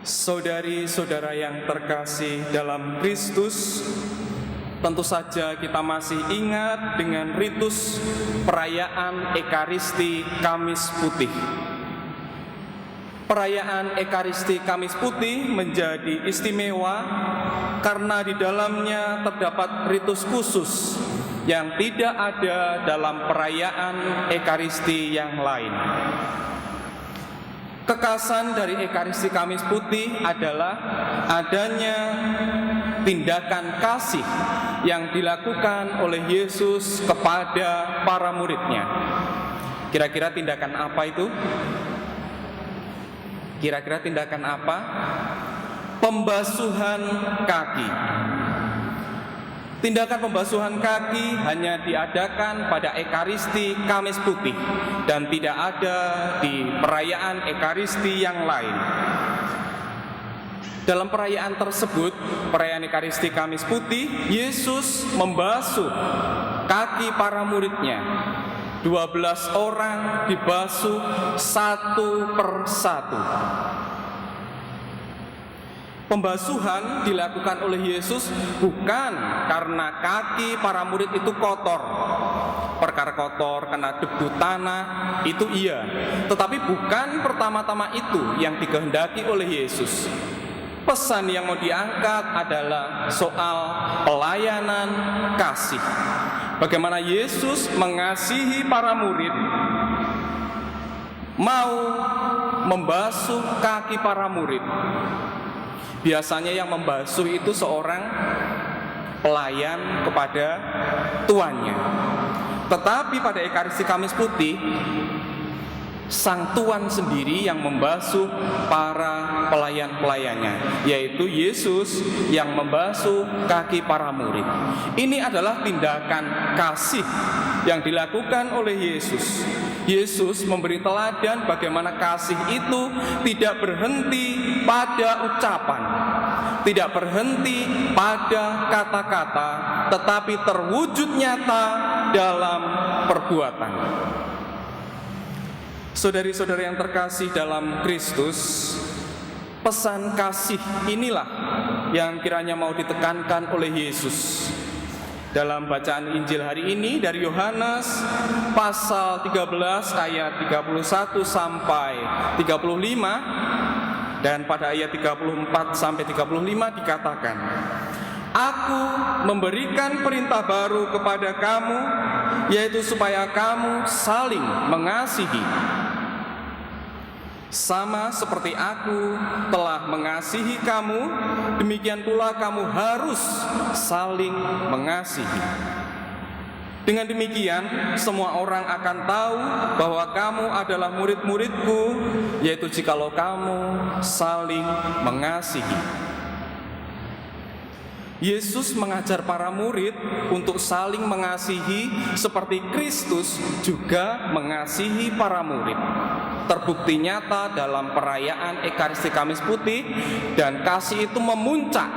Saudari-saudara yang terkasih dalam Kristus, tentu saja kita masih ingat dengan ritus perayaan Ekaristi Kamis Putih. Perayaan Ekaristi Kamis Putih menjadi istimewa karena di dalamnya terdapat ritus khusus yang tidak ada dalam perayaan Ekaristi yang lain. Kekhasan dari Ekaristi Kamis Putih adalah adanya tindakan kasih yang dilakukan oleh Yesus kepada para muridnya. Kira-kira tindakan apa itu? Kira-kira tindakan apa? Pembasuhan kaki. Tindakan pembasuhan kaki hanya diadakan pada Ekaristi Kamis Putih dan tidak ada di perayaan Ekaristi yang lain. Dalam perayaan tersebut, perayaan Ekaristi Kamis Putih, Yesus membasuh kaki para muridnya. 12 orang dibasuh satu per satu. Pembasuhan dilakukan oleh Yesus bukan karena kaki para murid itu kotor. Perkara kotor, kena debu tanah, itu iya. Tetapi bukan pertama-tama itu yang dikehendaki oleh Yesus. Pesan yang mau diangkat adalah soal pelayanan kasih. Bagaimana Yesus mengasihi para murid, mau membasuh kaki para murid. Biasanya yang membasuh itu seorang pelayan kepada tuannya. Tetapi pada Ekaristi Kamis Putih, sang tuan sendiri yang membasuh para pelayan-pelayannya, yaitu Yesus yang membasuh kaki para murid. Ini adalah tindakan kasih yang dilakukan oleh Yesus. Yesus memberi teladan bagaimana kasih itu tidak berhenti pada ucapan, tidak berhenti pada kata-kata, tetapi terwujud nyata dalam perbuatan. Saudari-saudari yang terkasih dalam Kristus, pesan kasih inilah yang kiranya mau ditekankan oleh Yesus. Dalam bacaan Injil hari ini dari Yohanes pasal 13 ayat 31 sampai 35 dan pada ayat 34 sampai 35 dikatakan, "Aku memberikan perintah baru kepada kamu, yaitu supaya kamu saling mengasihi. Sama seperti aku telah mengasihi kamu, demikian pula kamu harus saling mengasihi. Dengan demikian, semua orang akan tahu bahwa kamu adalah murid-muridku, yaitu jikalau kamu saling mengasihi." Yesus mengajar para murid untuk saling mengasihi seperti Kristus juga mengasihi para murid. Terbukti nyata dalam perayaan Ekaristi Kamis Putih, dan kasih itu memuncak.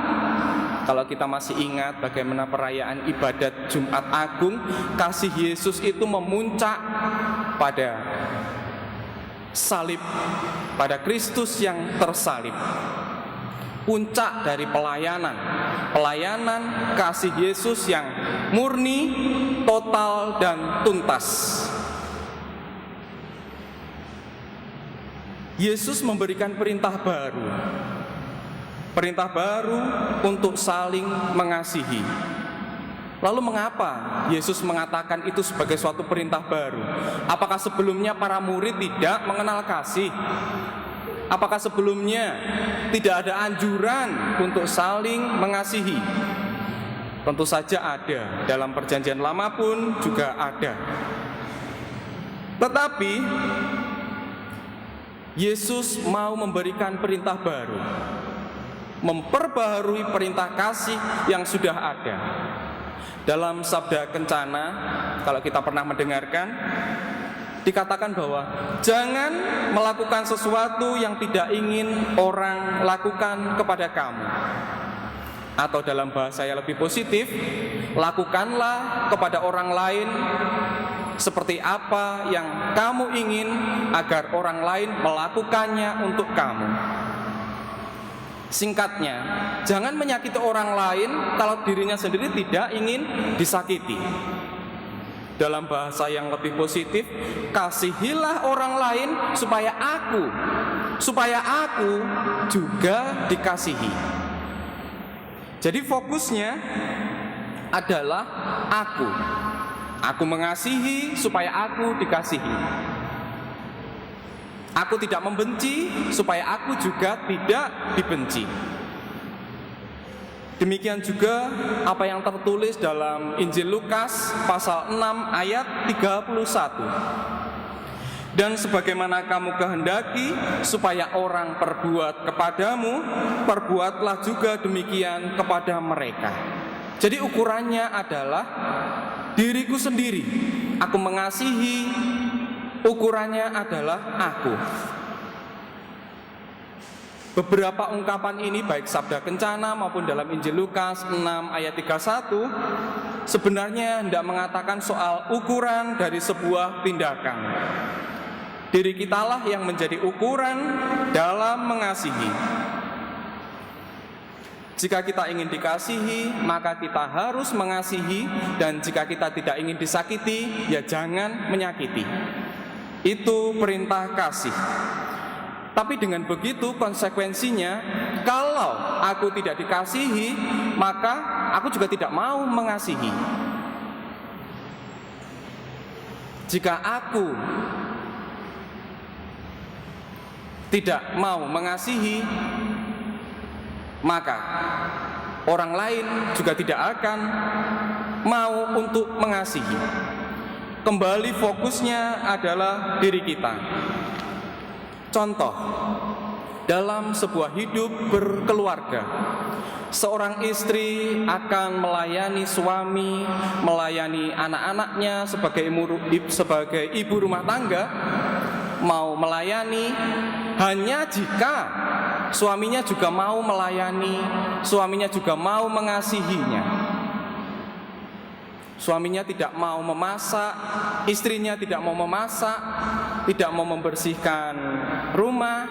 Kalau kita masih ingat bagaimana perayaan ibadat Jumat Agung, kasih Yesus itu memuncak pada salib, pada Kristus yang tersalib. Puncak dari pelayanan kasih Yesus yang murni, total, dan tuntas. Yesus memberikan perintah baru untuk saling mengasihi. Lalu mengapa Yesus mengatakan itu sebagai suatu perintah baru? Apakah sebelumnya para murid tidak mengenal kasih? Apakah sebelumnya tidak ada anjuran untuk saling mengasihi? Tentu saja ada, dalam Perjanjian Lama pun juga ada. Tetapi Yesus mau memberikan perintah baru, memperbaharui perintah kasih yang sudah ada. Dalam Sabda Kencana, kalau kita pernah mendengarkan, dikatakan bahwa jangan melakukan sesuatu yang tidak ingin orang lakukan kepada kamu. Atau dalam bahasa yang lebih positif, lakukanlah kepada orang lain seperti apa yang kamu ingin agar orang lain melakukannya untuk kamu. Singkatnya, jangan menyakiti orang lain kalau dirinya sendiri tidak ingin disakiti. Dalam bahasa yang lebih positif, kasihilah orang lain supaya aku juga dikasihi. Jadi fokusnya adalah aku mengasihi supaya aku dikasihi. Aku tidak membenci supaya aku juga tidak dibenci. Demikian juga apa yang tertulis dalam Injil Lukas pasal 6 ayat 31. Dan sebagaimana kamu kehendaki supaya orang perbuat kepadamu, perbuatlah juga demikian kepada mereka. Jadi ukurannya adalah diriku sendiri. Aku mengasihi, ukurannya adalah aku. Beberapa ungkapan ini baik sabda kencana maupun dalam Injil Lukas 6 ayat 31 sebenarnya hendak mengatakan soal ukuran dari sebuah tindakan. Diri kitalah yang menjadi ukuran dalam mengasihi. Jika kita ingin dikasihi, maka kita harus mengasihi, dan jika kita tidak ingin disakiti, ya jangan menyakiti. Itu perintah kasih. Tapi dengan begitu konsekuensinya, kalau aku tidak dikasihi, maka aku juga tidak mau mengasihi. Jika aku tidak mau mengasihi, maka orang lain juga tidak akan mau untuk mengasihi. Kembali fokusnya adalah diri kita. Contoh, dalam sebuah hidup berkeluarga, seorang istri akan melayani suami, melayani anak-anaknya sebagai ibu rumah tangga, mau melayani hanya jika suaminya juga mau melayani, suaminya juga mau mengasihinya. Suaminya tidak mau memasak, istrinya tidak mau memasak, tidak mau membersihkan rumah,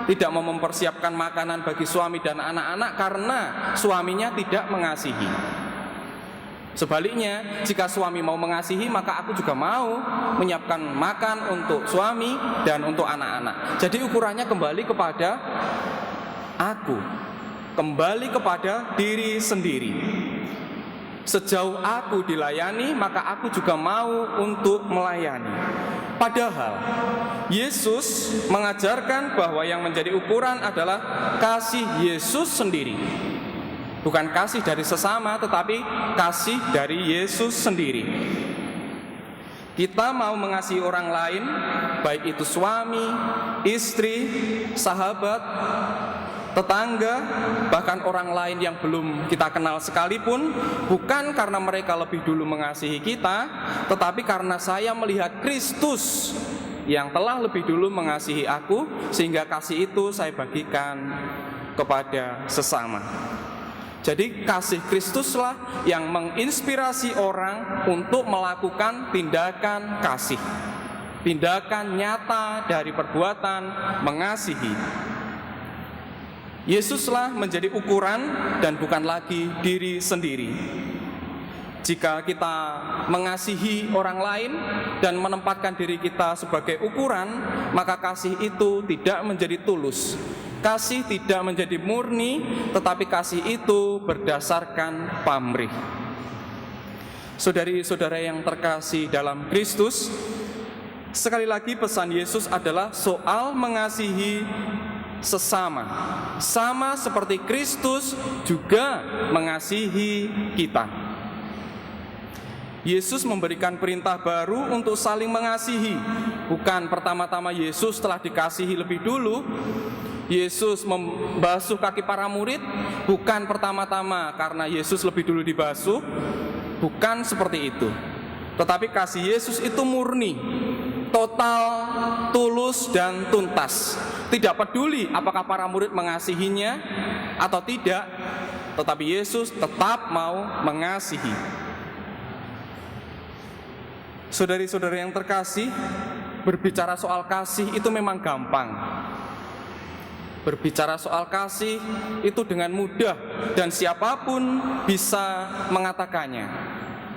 tidak mau mempersiapkan makanan bagi suami dan anak-anak karena suaminya tidak mengasihi. Sebaliknya, jika suami mau mengasihi, maka aku juga mau menyiapkan makan untuk suami dan untuk anak-anak. Jadi ukurannya kembali kepada aku, kembali kepada diri sendiri. Sejauh aku dilayani, maka aku juga mau untuk melayani. Padahal Yesus mengajarkan bahwa yang menjadi ukuran adalah kasih Yesus sendiri. Bukan kasih dari sesama, tetapi kasih dari Yesus sendiri. Kita mau mengasihi orang lain, baik itu suami, istri, sahabat, tetangga, bahkan orang lain yang belum kita kenal sekalipun, bukan karena mereka lebih dulu mengasihi kita, tetapi karena saya melihat Kristus yang telah lebih dulu mengasihi aku, sehingga kasih itu saya bagikan kepada sesama. Jadi kasih Kristuslah yang menginspirasi orang untuk melakukan tindakan kasih, tindakan nyata dari perbuatan mengasihi. Yesuslah menjadi ukuran dan bukan lagi diri sendiri. Jika kita mengasihi orang lain dan menempatkan diri kita sebagai ukuran, maka kasih itu tidak menjadi tulus. Kasih tidak menjadi murni, tetapi kasih itu berdasarkan pamrih. Saudari-saudara yang terkasih dalam Kristus, sekali lagi pesan Yesus adalah soal mengasihi sesama, sama seperti Kristus juga mengasihi kita. Yesus memberikan perintah baru untuk saling mengasihi. Bukan pertama-tama Yesus telah dikasihi lebih dulu. Yesus membasuh kaki para murid, bukan pertama-tama karena Yesus lebih dulu dibasuh. Bukan seperti itu. Tetapi kasih Yesus itu murni, total, tulus, dan tuntas. Tidak peduli apakah para murid mengasihinya atau tidak, tetapi Yesus tetap mau mengasihi. Saudari-saudari yang terkasih, berbicara soal kasih itu memang gampang. Berbicara soal kasih itu dengan mudah dan siapapun bisa mengatakannya.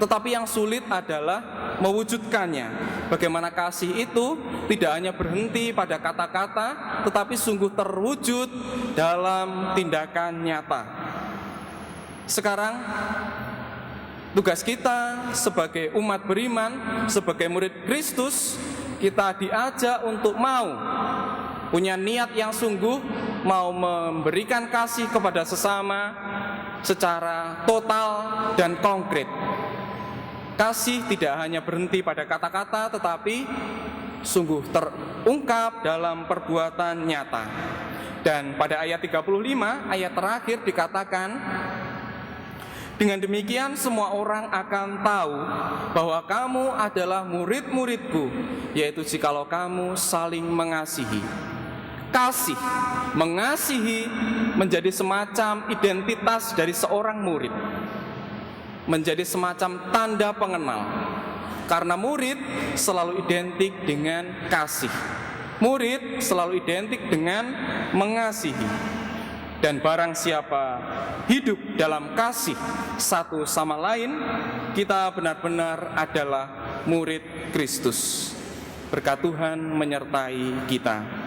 Tetapi yang sulit adalah mewujudkannya. Bagaimana kasih itu tidak hanya berhenti pada kata-kata, tetapi sungguh terwujud dalam tindakan nyata. Sekarang tugas kita sebagai umat beriman, sebagai murid Kristus, kita diajak untuk punya niat yang sungguh, mau memberikan kasih kepada sesama secara total dan konkret. Kasih tidak hanya berhenti pada kata-kata, tetapi sungguh terungkap dalam perbuatan nyata. Dan pada ayat 35, ayat terakhir dikatakan, dengan demikian semua orang akan tahu bahwa kamu adalah murid-muridku, yaitu jikalau kamu saling mengasihi. Kasih, mengasihi menjadi semacam identitas dari seorang murid, menjadi semacam tanda pengenal. Karena murid selalu identik dengan kasih, murid selalu identik dengan mengasihi. Dan barang siapa hidup dalam kasih satu sama lain, kita benar-benar adalah murid Kristus. Berkat Tuhan menyertai kita.